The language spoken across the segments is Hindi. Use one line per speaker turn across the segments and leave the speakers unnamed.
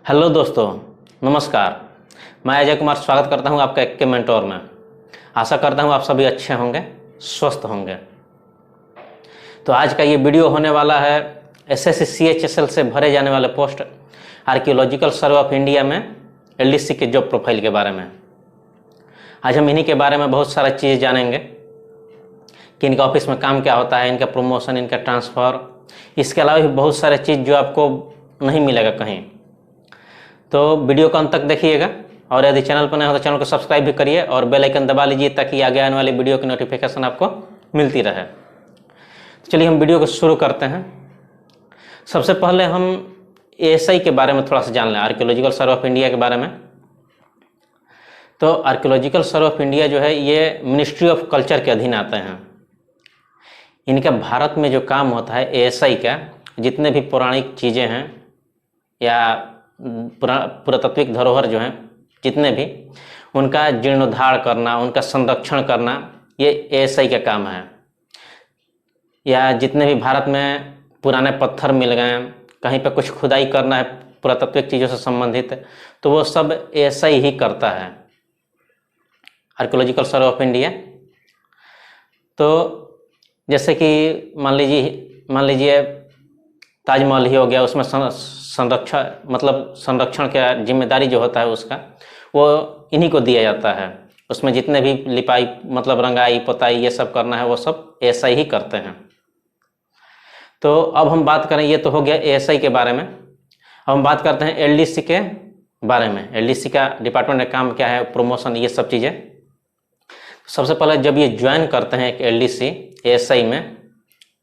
हेलो दोस्तों, नमस्कार। मैं अजय कुमार स्वागत करता हूं आपका एक मेंटोर में। आशा करता हूं आप सभी अच्छे होंगे, स्वस्थ होंगे। तो आज का ये वीडियो होने वाला है एसएससी सीएचएसएल से भरे जाने वाले post archaeological survey of India में एलडीसी के जॉब प्रोफाइल के बारे में। आज हम इन्हीं के बारे में बहुत सारा चीज़ जानेंगे कि इनका ऑफिस में काम क्या होता है, इनका प्रमोशन, इनका ट्रांसफ़र, इसके अलावा भी बहुत सारे चीज़ जो आपको नहीं मिलेगा कहीं। तो वीडियो को अंत तक देखिएगा और यदि चैनल पर नए हो तो चैनल को सब्सक्राइब भी करिए और बेल आइकन दबा लीजिए ताकि आगे आने वाली वीडियो की नोटिफिकेशन आपको मिलती रहे। तो चलिए हम वीडियो को शुरू करते हैं। सबसे पहले हम एएसआई के बारे में थोड़ा सा जान लें, आर्कियोलॉजिकल सर्वे ऑफ इंडिया के बारे में। तो आर्कियोलॉजिकल सर्वे ऑफ इंडिया जो है ये मिनिस्ट्री ऑफ कल्चर के अधीन आते हैं। इनका भारत में जो काम होता है एएसआई का, जितने भी पौराणिक चीज़ें हैं या पुरातात्विक धरोहर जो हैं जितने भी, उनका जीर्णोद्धार करना, उनका संरक्षण करना, ये एएसआई का काम है। या जितने भी भारत में पुराने पत्थर मिल गए, कहीं पे कुछ खुदाई करना है पुरातात्विक चीज़ों से संबंधित, तो वो सब एएसआई ही करता है, आर्कियोलॉजिकल सर्वे ऑफ इंडिया। तो जैसे कि मान लीजिए ताजमहल ही हो गया, उसमें संरक्षण का जिम्मेदारी जो होता है उसका, वो इन्हीं को दिया जाता है। उसमें जितने भी लिपाई रंगाई पोताई ये सब करना है वो सब एएसआई ही करते हैं। तो अब हम बात करें, ये तो हो गया एएसआई के बारे में। अब हम बात करते हैं एलडीसी के बारे में। एलडीसी का डिपार्टमेंट का काम क्या है, प्रमोशन, ये सब चीज़ें। सबसे पहले जब ये ज्वाइन करते हैं एक एलडीसी एएसआई में,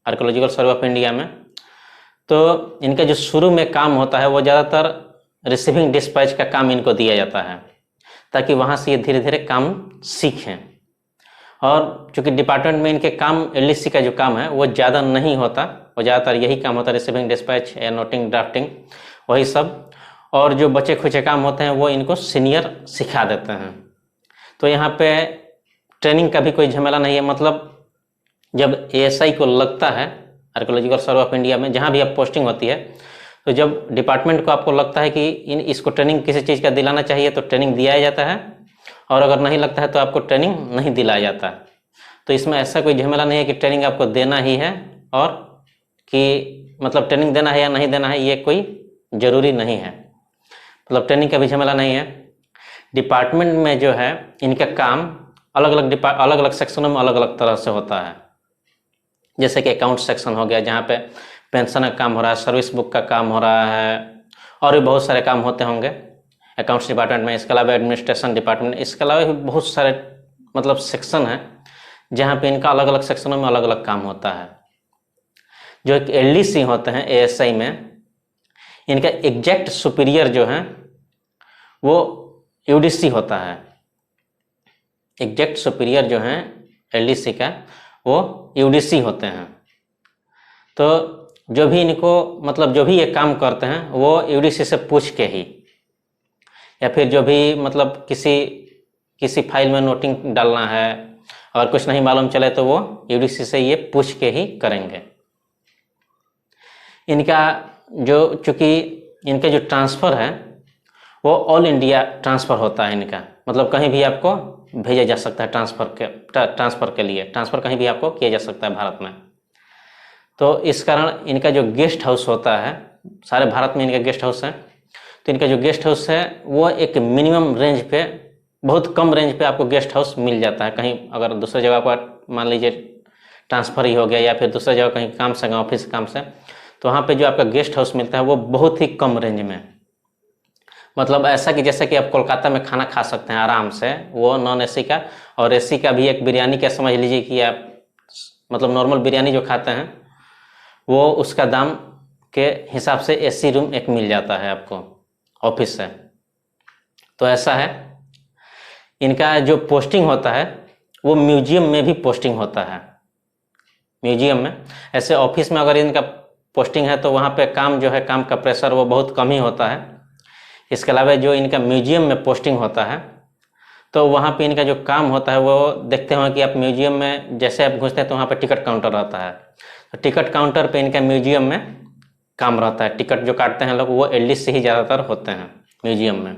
आर्कियोलॉजिकल सर्वे ऑफ इंडिया में, तो इनका जो शुरू में काम होता है वो ज़्यादातर रिसीविंग डिस्पैच का काम इनको दिया जाता है ताकि वहाँ से ये धीरे धीरे काम सीखें। और चूँकि डिपार्टमेंट में इनके काम, एलडीसी का जो काम है वो ज़्यादा नहीं होता, वो ज़्यादातर यही काम होता है, रिसीविंग डिस्पैच या नोटिंग ड्राफ्टिंग, वही सब। और जो बचे खुचे काम होते हैं वो इनको सीनियर सिखा देते हैं। तो यहाँ पे ट्रेनिंग का भी कोई झमेला नहीं है। मतलब जब एएसआई को लगता है आर्कियोलॉजिकल सर्वे ऑफ इंडिया में, जहाँ भी आप पोस्टिंग होती है, तो जब डिपार्टमेंट को आपको लगता है कि इसको ट्रेनिंग किसी चीज़ का दिलाना चाहिए तो ट्रेनिंग दिया जाता है, और अगर नहीं लगता है तो आपको ट्रेनिंग नहीं दिलाया जाता। तो इसमें ऐसा कोई झमेला नहीं है कि ट्रेनिंग आपको देना ही है, और कि ट्रेनिंग देना है या नहीं देना है ये कोई ज़रूरी नहीं है। ट्रेनिंग का भी झमेला नहीं है। डिपार्टमेंट में जो है इनका काम अलग अलग सेक्शनों में अलग अलग तरह से होता है। जैसे कि अकाउंट सेक्शन हो गया, जहाँ पे पेंशन का काम हो रहा है, सर्विस बुक का काम हो रहा है, और भी बहुत सारे काम होते होंगे अकाउंट्स डिपार्टमेंट में। इसके अलावा एडमिनिस्ट्रेशन डिपार्टमेंट, इसके अलावा भी बहुत सारे सेक्शन है जहाँ पे इनका अलग अलग सेक्शनों में अलग अलग काम होता है। जो एक एलडीसी होते हैं एएसआई में, इनका एग्जैक्ट सुपीरियर जो है वो यूडीसी होता है। एग्जैक्ट सुपीरियर जो है एलडीसी का वो यूडीसी होते हैं। तो जो भी इनको जो भी ये काम करते हैं वो यूडीसी से पूछ के ही, या फिर जो भी किसी फाइल में नोटिंग डालना है और कुछ नहीं मालूम चले तो वो यूडीसी से ये पूछ के ही करेंगे। चूँकि इनका जो ट्रांसफ़र है वो ऑल इंडिया ट्रांसफ़र होता है इनका। कहीं भी आपको भेजा जा सकता है ट्रांसफ़र के लिए, ट्रांसफ़र कहीं भी आपको किया जा सकता है भारत में। तो इस कारण इनका जो गेस्ट हाउस होता है, सारे भारत में इनका गेस्ट हाउस है, तो इनका जो गेस्ट हाउस है वो एक मिनिमम रेंज पे, बहुत कम रेंज पे आपको गेस्ट हाउस मिल जाता है। कहीं अगर दूसरे जगह पर मान लीजिए ट्रांसफ़र ही हो गया या फिर दूसरे जगह कहीं काम से, ऑफिस काम से, तो वहाँ पे जो आपका गेस्ट हाउस मिलता है वो बहुत ही कम रेंज में, ऐसा कि जैसे कि आप कोलकाता में खाना खा सकते हैं आराम से, वो नॉन एसी का। और एसी का भी एक बिरयानी का समझ लीजिए कि आप नॉर्मल बिरयानी जो खाते हैं वो उसका दाम के हिसाब से एसी रूम एक मिल जाता है आपको ऑफिस से। तो ऐसा है। इनका जो पोस्टिंग होता है वो म्यूजियम में भी पोस्टिंग होता है, म्यूजियम में। ऐसे ऑफिस में अगर इनका पोस्टिंग है तो वहाँ पे काम जो है, काम का प्रेशर वो बहुत कम ही होता है। इसके अलावा जो इनका म्यूजियम में पोस्टिंग होता है तो वहाँ पे इनका जो काम होता है वो देखते हो कि आप म्यूजियम में जैसे आप घुसते हैं तो वहाँ पे टिकट काउंटर रहता है। तो टिकट काउंटर पे इनका म्यूजियम में काम रहता है। टिकट जो काटते हैं लोग वो एलडीसी ही ज़्यादातर होते हैं म्यूजियम में।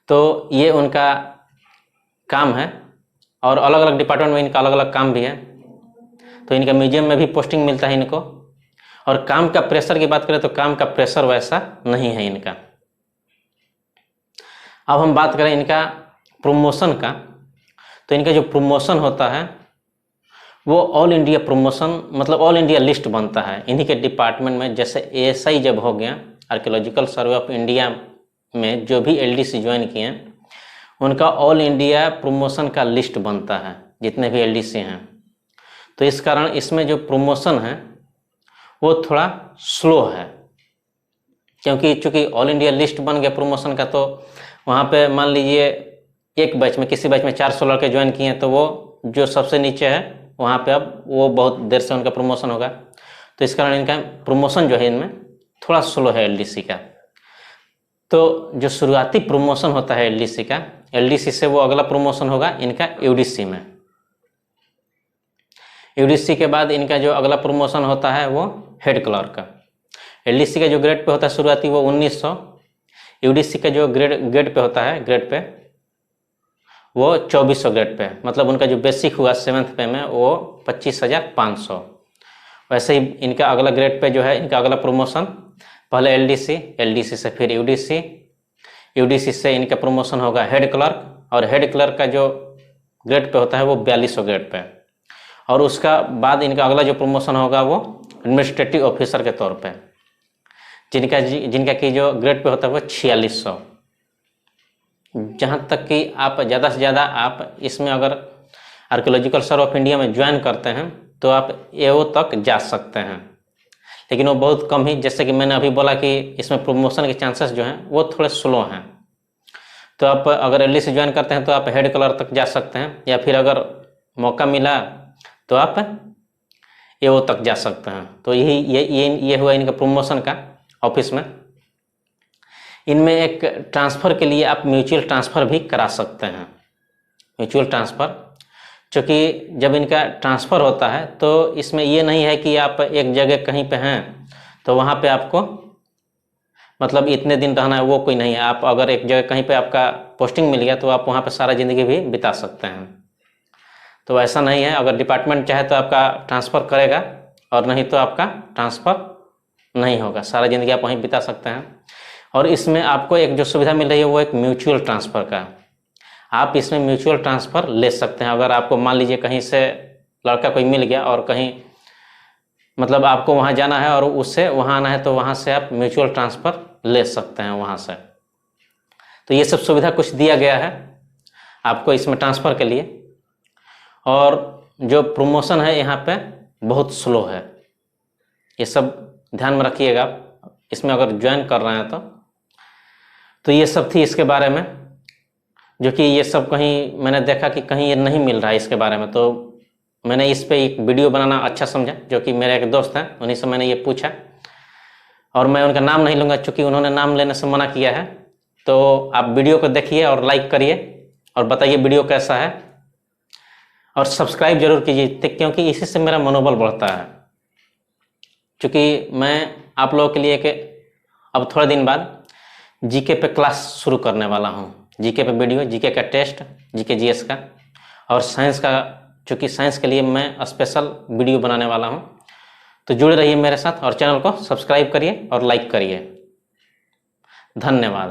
तो ये उनका काम है और अलग अलग डिपार्टमेंट में इनका अलग अलग काम भी है। तो इनका म्यूजियम में भी पोस्टिंग मिलता है इनको। और काम का प्रेशर की बात करें तो काम का प्रेशर वैसा नहीं है इनका। अब हम बात करें इनका प्रमोशन का, तो इनका जो प्रमोशन होता है वो ऑल इंडिया प्रमोशन, मतलब ऑल इंडिया लिस्ट बनता है इन्हीं के डिपार्टमेंट में। जैसे एएसआई जब हो गया, आर्कियोलॉजिकल सर्वे ऑफ इंडिया में जो भी एलडीसी ज्वाइन किए हैं उनका ऑल इंडिया प्रमोशन का लिस्ट बनता है, जितने भी एलडीसी हैं। तो इस कारण इसमें जो प्रमोशन है वो थोड़ा स्लो है, क्योंकि चूंकि ऑल इंडिया लिस्ट बन गया प्रमोशन का, तो वहाँ पे मान लीजिए एक बैच में, किसी बैच में 400 लड़के ज्वाइन किए हैं, तो वो जो सबसे नीचे है वहाँ पे अब वो बहुत देर से उनका प्रमोशन होगा। तो इस कारण इनका प्रमोशन जो है इनमें थोड़ा स्लो है एलडीसी का। तो जो शुरुआती प्रमोशन होता है एलडीसी का, एलडीसी से वो अगला प्रमोशन होगा इनका यूडीसी में। यूडीसी के बाद इनका जो अगला प्रमोशन होता है वो हेड क्लर्क का। एलडीसी का जो ग्रेड पे होता है शुरुआती वो 1900, यूडीसी का जो ग्रेड पे होता है, ग्रेड पे वो 2400 ग्रेड पे, मतलब उनका जो बेसिक हुआ 7th पे में वो 25,500। वैसे ही इनका अगला ग्रेड पे जो है इनका अगला प्रमोशन पहले एलडीसी, एलडीसी से फिर यूडीसी, यूडीसी से इनका प्रमोशन होगा हेड क्लर्क, और हेड क्लर्क का जो ग्रेड पे होता है वो 4200 ग्रेड पे। और उसका बाद इनका अगला जो प्रमोशन होगा वो एडमिनिस्ट्रेटिव ऑफिसर के तौर पे, जिनका की जो ग्रेड पे होता है वो 4600। जहाँ तक कि आप ज़्यादा से ज़्यादा आप इसमें अगर आर्कियोलॉजिकल सर्वे ऑफ इंडिया में ज्वाइन करते हैं तो आप एओ तक जा सकते हैं, लेकिन वो बहुत कम ही। जैसे कि मैंने अभी बोला कि इसमें प्रमोशन के चांसेस जो हैं वो थोड़े स्लो हैं। तो आप अगर एलडीसी ज्वाइन करते हैं तो आप हेड क्लर्क तक जा सकते हैं, या फिर अगर मौका मिला तो आप एओ तक जा सकते हैं। तो ये हुआ इनका प्रमोशन का ऑफिस में। इनमें एक ट्रांसफ़र के लिए आप म्यूचुअल ट्रांसफ़र भी करा सकते हैं। म्यूचुअल ट्रांसफ़र, क्योंकि जब इनका ट्रांसफ़र होता है तो इसमें ये नहीं है कि आप एक जगह कहीं पे हैं तो वहाँ पे आपको मतलब इतने दिन रहना है, वो कोई नहीं है। आप अगर एक जगह कहीं पे आपका पोस्टिंग मिल गया तो आप वहाँ पे सारा ज़िंदगी भी बिता सकते हैं। तो ऐसा नहीं है, अगर डिपार्टमेंट चाहे तो आपका ट्रांसफ़र करेगा और नहीं तो आपका ट्रांसफ़र नहीं होगा, सारा ज़िंदगी आप वहीं बिता सकते हैं। और इसमें आपको एक जो सुविधा मिल रही है वो एक म्यूचुअल ट्रांसफ़र का। आप इसमें म्यूचुअल ट्रांसफ़र ले सकते हैं। अगर आपको मान लीजिए कहीं से लड़का कोई मिल गया और कहीं मतलब आपको वहाँ जाना है और उससे वहाँ आना है, तो वहाँ से आप म्यूचुअल ट्रांसफ़र ले सकते हैं वहाँ से। तो ये सब सुविधा कुछ दिया गया है आपको इसमें ट्रांसफ़र के लिए। और जो प्रमोशन है यहाँ पे बहुत स्लो है, ये सब ध्यान में रखिएगा इसमें अगर ज्वाइन कर रहे हैं तो ये सब थी इसके बारे में, जो कि ये सब कहीं मैंने देखा कि कहीं ये नहीं मिल रहा है इसके बारे में। तो मैंने इस पे एक वीडियो बनाना अच्छा समझा, जो कि मेरे एक दोस्त हैं उन्हीं से मैंने ये पूछा, और मैं उनका नाम नहीं लूँगा क्योंकि उन्होंने नाम लेने से मना किया है। तो आप वीडियो को देखिए और लाइक करिए और बताइए वीडियो कैसा है, और सब्सक्राइब जरूर कीजिए क्योंकि इसी से मेरा मनोबल बढ़ता है। क्योंकि मैं आप लोगों के लिए कि अब थोड़े दिन बाद जीके पे क्लास शुरू करने वाला हूँ, जीके पे वीडियो, जीके का टेस्ट, जीके जीएस का, और साइंस का, चूँकि साइंस के लिए मैं स्पेशल वीडियो बनाने वाला हूँ। तो जुड़े रहिए मेरे साथ और चैनल को सब्सक्राइब करिए और लाइक करिए। धन्यवाद।